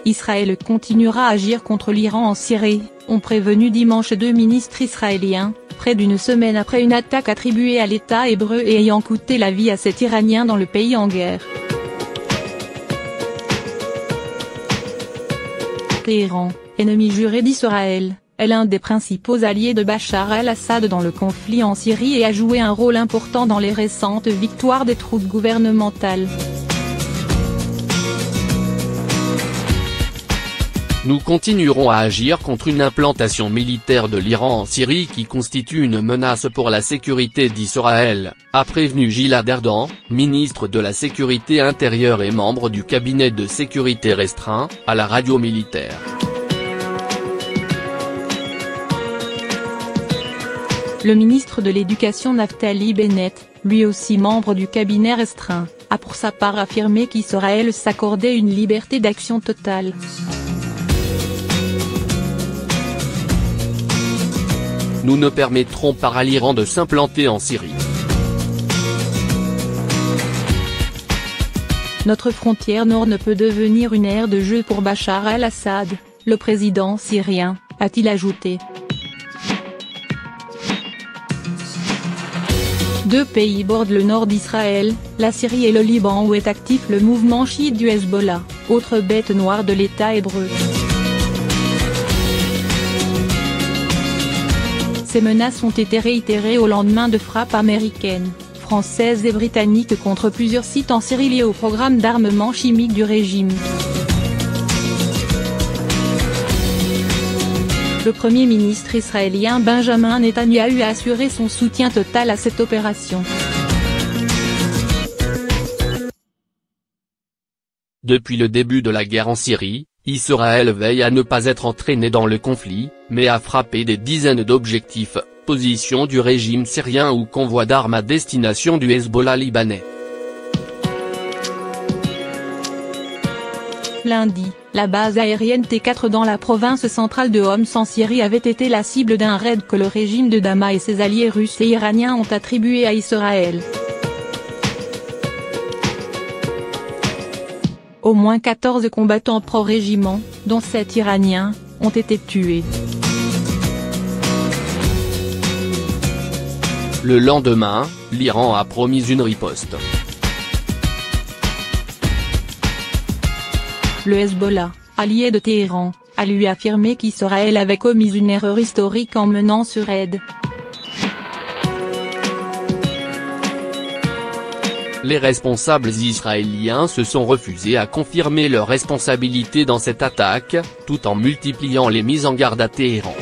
Israël continuera à agir contre l'Iran en Syrie, ont prévenu dimanche 2 ministres israéliens, près d'une semaine après une attaque attribuée à l'État hébreu et ayant coûté la vie à 7 Iraniens dans le pays en guerre. Téhéran, ennemi juré d'Israël, est l'un des principaux alliés de Bachar el-Assad dans le conflit en Syrie et a joué un rôle important dans les récentes victoires des troupes gouvernementales. Nous continuerons à agir contre une implantation militaire de l'Iran en Syrie qui constitue une menace pour la sécurité d'Israël, a prévenu Gilad Erdan, ministre de la Sécurité intérieure et membre du cabinet de sécurité restreint, à la radio militaire. Le ministre de l'Éducation Naftali Bennett, lui aussi membre du cabinet restreint, a pour sa part affirmé qu'Israël s'accordait une liberté d'action totale. Nous ne permettrons pas à l'Iran de s'implanter en Syrie. Notre frontière nord ne peut devenir une aire de jeu pour Bachar el-Assad, le président syrien, a-t-il ajouté. Deux pays bordent le nord d'Israël, la Syrie et le Liban où est actif le mouvement chiite du Hezbollah, autre bête noire de l'État hébreu. Ces menaces ont été réitérées au lendemain de frappes américaines, françaises et britanniques contre plusieurs sites en Syrie liés au programme d'armement chimique du régime. Le Premier ministre israélien Benjamin Netanyahou a assuré son soutien total à cette opération. Depuis le début de la guerre en Syrie, Israël veille à ne pas être entraîné dans le conflit, mais à frapper des dizaines d'objectifs, positions du régime syrien ou convois d'armes à destination du Hezbollah libanais. Lundi, la base aérienne T4 dans la province centrale de Homs en Syrie avait été la cible d'un raid que le régime de Damas et ses alliés russes et iraniens ont attribué à Israël. Au moins 14 combattants pro-régiment, dont 7 Iraniens, ont été tués. Le lendemain, l'Iran a promis une riposte. Le Hezbollah, allié de Téhéran, a lui affirmé qu'Israël avait commis une erreur historique en menant ce raid. Les responsables israéliens se sont refusés à confirmer leur responsabilité dans cette attaque, tout en multipliant les mises en garde à Téhéran.